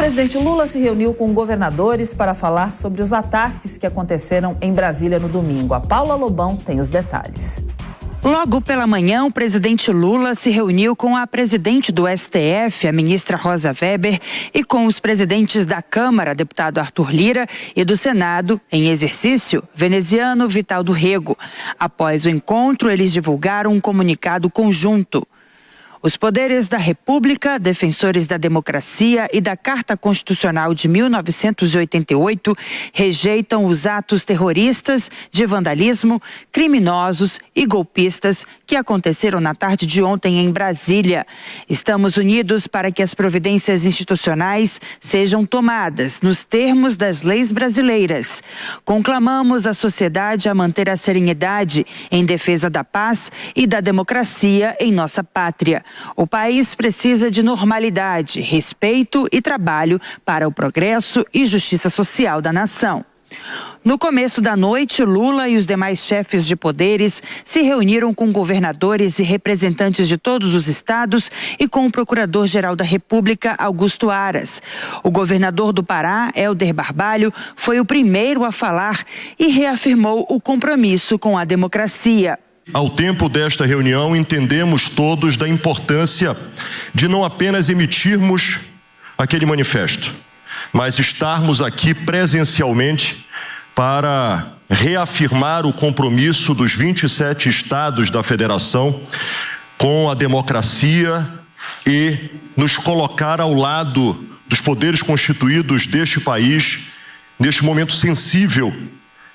presidente Lula se reuniu com governadores para falar sobre os ataques que aconteceram em Brasília no domingo. A Paula Lobão tem os detalhes. Logo pela manhã, o presidente Lula se reuniu com a presidente do STF, a ministra Rosa Weber, e com os presidentes da Câmara, deputado Arthur Lira, e do Senado, em exercício, veneziano Vital do Rego. Após o encontro, eles divulgaram um comunicado conjunto. Os poderes da República, defensores da democracia e da Carta Constitucional de 1988 rejeitam os atos terroristas, de vandalismo, criminosos e golpistas que aconteceram na tarde de ontem em Brasília. Estamos unidos para que as providências institucionais sejam tomadas nos termos das leis brasileiras. Conclamamos a sociedade a manter a serenidade em defesa da paz e da democracia em nossa pátria. O país precisa de normalidade, respeito e trabalho para o progresso e justiça social da nação. No começo da noite, Lula e os demais chefes de poderes se reuniram com governadores e representantes de todos os estados e com o Procurador-Geral da República, Augusto Aras. O governador do Pará, Helder Barbalho, foi o primeiro a falar e reafirmou o compromisso com a democracia. Ao tempo desta reunião, entendemos todos da importância de não apenas emitirmos aquele manifesto, mas estarmos aqui presencialmente para reafirmar o compromisso dos 27 estados da federação com a democracia e nos colocar ao lado dos poderes constituídos deste país, neste momento sensível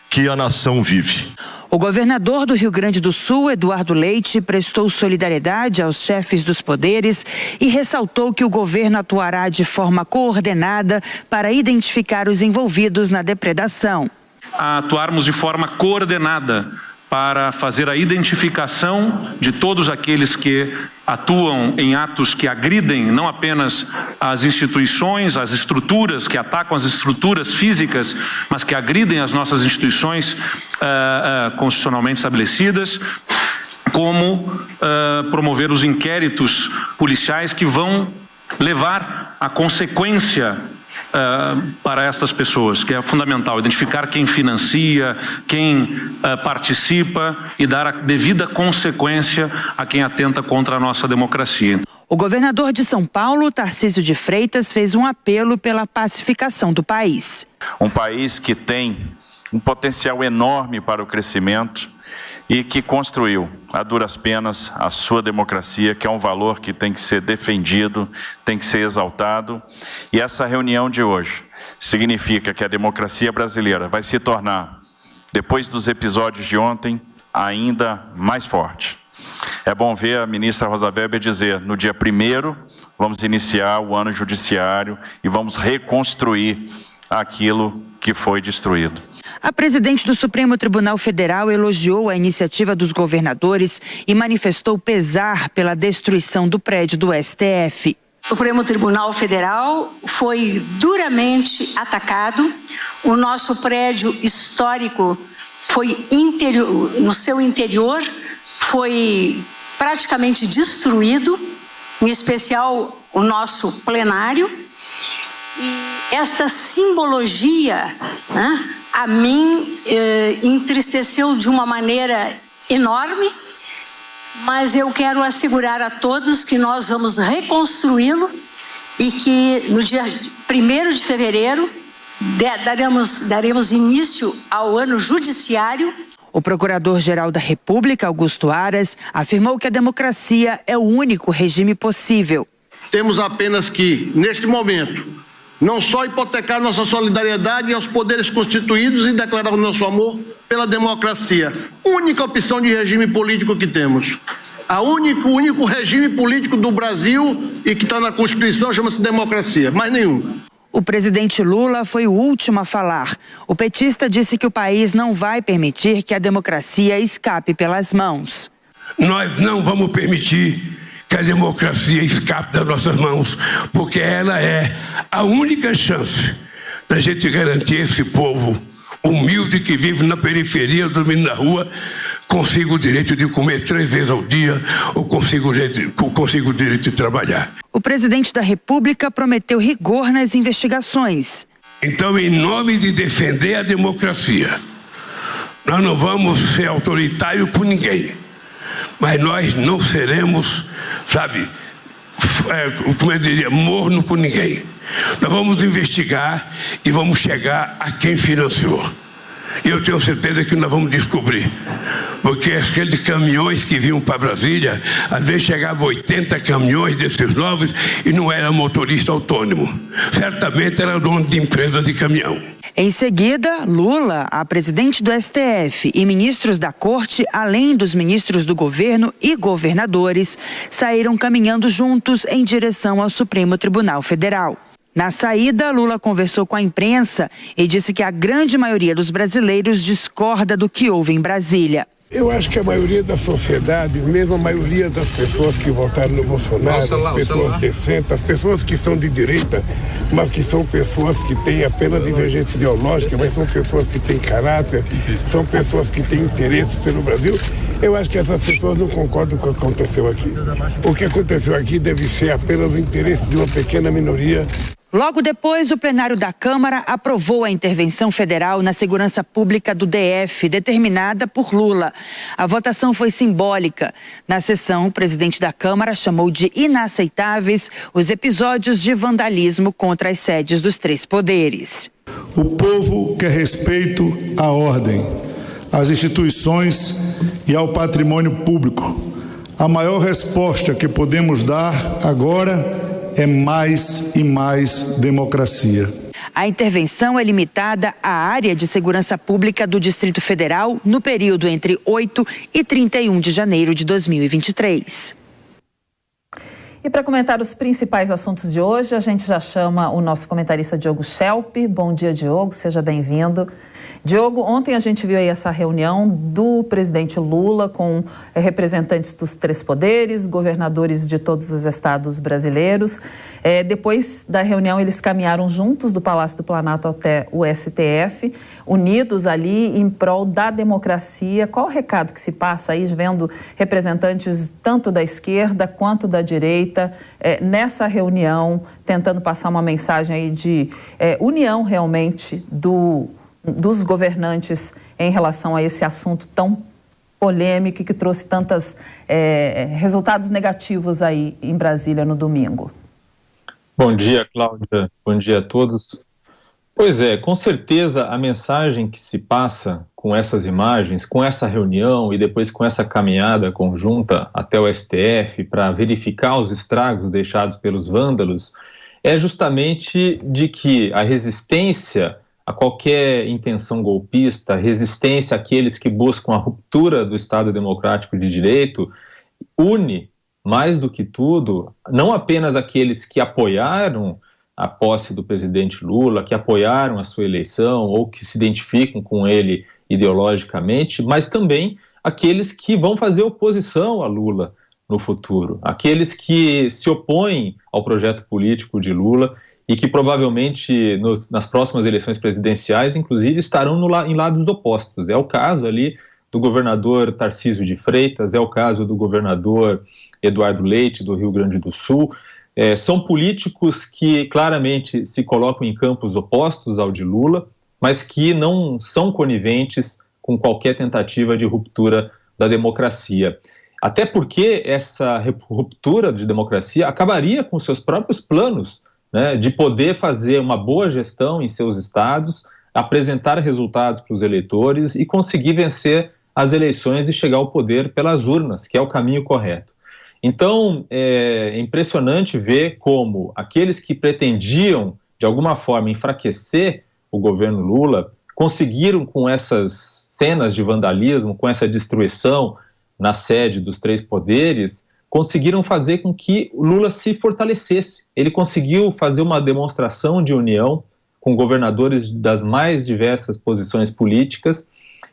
que a nação vive. O governador do Rio Grande do Sul, Eduardo Leite, prestou solidariedade aos chefes dos poderes e ressaltou que o governo atuará de forma coordenada para identificar os envolvidos na depredação. A atuarmos de forma coordenada para fazer a identificação de todos aqueles que atuam em atos que agridem não apenas as instituições, as estruturas, que atacam as estruturas físicas, mas que agridem as nossas instituições constitucionalmente estabelecidas, como promover os inquéritos policiais que vão levar à consequência para estas pessoas, que é fundamental, identificar quem financia, quem participa e dar a devida consequência a quem atenta contra a nossa democracia. O governador de São Paulo, Tarcísio de Freitas, fez um apelo pela pacificação do país. Um país que tem um potencial enorme para o crescimento e que construiu, a duras penas, a sua democracia, que é um valor que tem que ser defendido, tem que ser exaltado. E essa reunião de hoje significa que a democracia brasileira vai se tornar, depois dos episódios de ontem, ainda mais forte. É bom ver a ministra Rosa Weber dizer, no dia 1º, vamos iniciar o ano judiciário e vamos reconstruir aquilo que foi destruído. A presidente do Supremo Tribunal Federal elogiou a iniciativa dos governadores e manifestou pesar pela destruição do prédio do STF. O Supremo Tribunal Federal foi duramente atacado. O nosso prédio histórico foi no seu interior foi praticamente destruído, em especial o nosso plenário. E esta simbologia, a mim entristeceu de uma maneira enorme, mas eu quero assegurar a todos que nós vamos reconstruí-lo e que no dia 1º de fevereiro daremos início ao ano judiciário. O Procurador-Geral da República, Augusto Aras, afirmou que a democracia é o único regime possível. Temos apenas que, neste momento, não só hipotecar nossa solidariedade aos poderes constituídos e declarar o nosso amor pela democracia. Única opção de regime político que temos. O único regime político do Brasil e que está na Constituição chama-se democracia, mais nenhum. O presidente Lula foi o último a falar. O petista disse que o país não vai permitir que a democracia escape pelas mãos. Nós não vamos permitir que a democracia escape das nossas mãos, porque ela é a única chance da gente garantir esse povo humilde que vive na periferia, dormindo na rua, consigo o direito de comer 3 vezes ao dia ou consigo o direito de trabalhar. O presidente da República prometeu rigor nas investigações. Então, em nome de defender a democracia, nós não vamos ser autoritários com ninguém, mas nós não seremos, como eu diria, morno com ninguém. Nós vamos investigar e vamos chegar a quem financiou. E eu tenho certeza que nós vamos descobrir. Porque aqueles caminhões que vinham para Brasília, às vezes chegavam 80 caminhões desses novos e não era motorista autônomo. Certamente era dono de empresa de caminhão. Em seguida, Lula, a presidente do STF e ministros da Corte, além dos ministros do governo e governadores, saíram caminhando juntos em direção ao Supremo Tribunal Federal. Na saída, Lula conversou com a imprensa e disse que a grande maioria dos brasileiros discorda do que houve em Brasília. Eu acho que a maioria da sociedade, mesmo a maioria das pessoas que votaram no Bolsonaro, as pessoas decentes, as pessoas que são de direita, mas que são pessoas que têm apenas divergência ideológica, mas são pessoas que têm caráter, são pessoas que têm interesses pelo Brasil, eu acho que essas pessoas não concordam com o que aconteceu aqui. O que aconteceu aqui deve ser apenas o interesse de uma pequena minoria. Logo depois, o plenário da Câmara aprovou a intervenção federal na segurança pública do DF, determinada por Lula. A votação foi simbólica. Na sessão, o presidente da Câmara chamou de inaceitáveis os episódios de vandalismo contra as sedes dos 3 poderes. O povo quer respeito à ordem, às instituições e ao patrimônio público. A maior resposta que podemos dar agora é mais e mais democracia. A intervenção é limitada à área de segurança pública do Distrito Federal no período entre 8 e 31 de janeiro de 2023. E para comentar os principais assuntos de hoje, a gente já chama o nosso comentarista Diogo Schelp. Bom dia, Diogo, seja bem-vindo. Diogo, ontem a gente viu aí essa reunião do presidente Lula com representantes dos 3 poderes, governadores de todos os estados brasileiros. Depois da reunião, eles caminharam juntos do Palácio do Planalto até o STF, unidos ali em prol da democracia. Qual o recado que se passa aí, vendo representantes tanto da esquerda quanto da direita nessa reunião, tentando passar uma mensagem aí de união realmente dos governantes em relação a esse assunto tão polêmico que trouxe tantos resultados negativos aí em Brasília no domingo? Bom dia, Cláudia. Bom dia a todos. Pois é, com certeza a mensagem que se passa com essas imagens, com essa reunião e depois com essa caminhada conjunta até o STF para verificar os estragos deixados pelos vândalos, é justamente de que a resistência a qualquer intenção golpista, resistência àqueles que buscam a ruptura do Estado Democrático de Direito, une, mais do que tudo, não apenas aqueles que apoiaram a posse do presidente Lula, que apoiaram a sua eleição ou que se identificam com ele ideologicamente, mas também aqueles que vão fazer oposição a Lula no futuro, aqueles que se opõem ao projeto político de Lula e que provavelmente nas próximas eleições presidenciais, inclusive, estarão em lados opostos. É o caso ali do governador Tarcísio de Freitas, é o caso do governador Eduardo Leite, do Rio Grande do Sul. São políticos que claramente se colocam em campos opostos ao de Lula, mas que não são coniventes com qualquer tentativa de ruptura da democracia. Até porque essa ruptura de democracia acabaria com seus próprios planos, né, de poder fazer uma boa gestão em seus estados, apresentar resultados para os eleitores e conseguir vencer as eleições e chegar ao poder pelas urnas, que é o caminho correto. Então, é impressionante ver como aqueles que pretendiam, de alguma forma, enfraquecer o governo Lula, conseguiram, com essas cenas de vandalismo, com essa destruição na sede dos 3 poderes, conseguiram fazer com que o Lula se fortalecesse. Ele conseguiu fazer uma demonstração de união com governadores das mais diversas posições políticas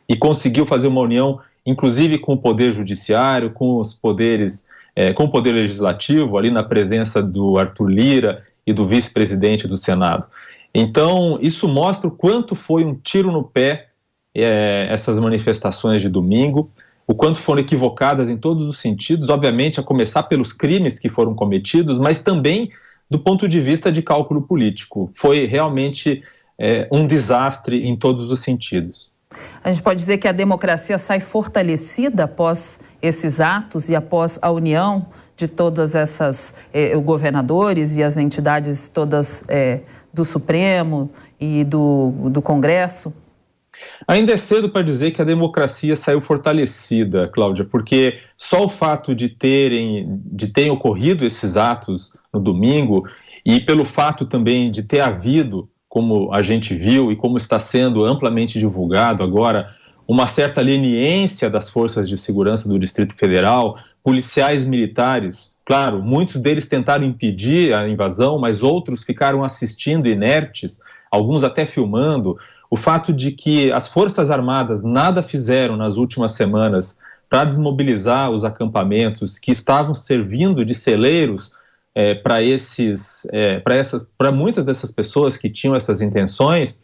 e conseguiu fazer uma união, inclusive, com o Poder Judiciário, com os poderes, com o Poder Legislativo, ali na presença do Arthur Lira e do vice-presidente do Senado. Então, isso mostra o quanto foi um tiro no pé essas manifestações de domingo. o quanto foram equivocadas em todos os sentidos, obviamente a começar pelos crimes que foram cometidos, mas também do ponto de vista de cálculo político. Foi realmente um desastre em todos os sentidos. A gente pode dizer que a democracia sai fortalecida após esses atos e após a união de todas essas governadores e as entidades todas do Supremo e do Congresso? Ainda é cedo para dizer que a democracia saiu fortalecida, Cláudia, porque só o fato de terem ocorrido esses atos no domingo e pelo fato também de ter havido, como a gente viu e como está sendo amplamente divulgado agora, uma certa leniência das forças de segurança do Distrito Federal, policiais militares, claro, muitos deles tentaram impedir a invasão, mas outros ficaram assistindo inertes, alguns até filmando. O fato de que as Forças Armadas nada fizeram nas últimas semanas para desmobilizar os acampamentos que estavam servindo de celeiros para muitas dessas pessoas que tinham essas intenções,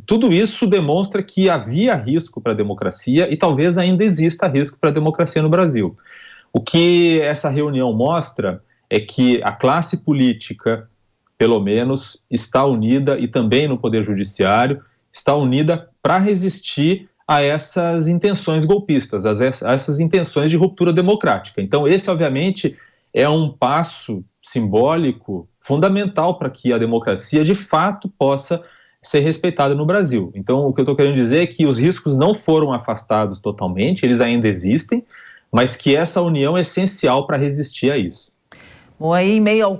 tudo isso demonstra que havia risco para a democracia e talvez ainda exista risco para a democracia no Brasil. O que essa reunião mostra é que a classe política, pelo menos, está unida, e também no Poder Judiciário, está unida para resistir a essas intenções golpistas, a essas intenções de ruptura democrática. Então, esse, obviamente, é um passo simbólico fundamental para que a democracia, de fato, possa ser respeitada no Brasil. Então, o que eu estou querendo dizer é que os riscos não foram afastados totalmente, eles ainda existem, mas que essa união é essencial para resistir a isso. Bom, aí, em meio ao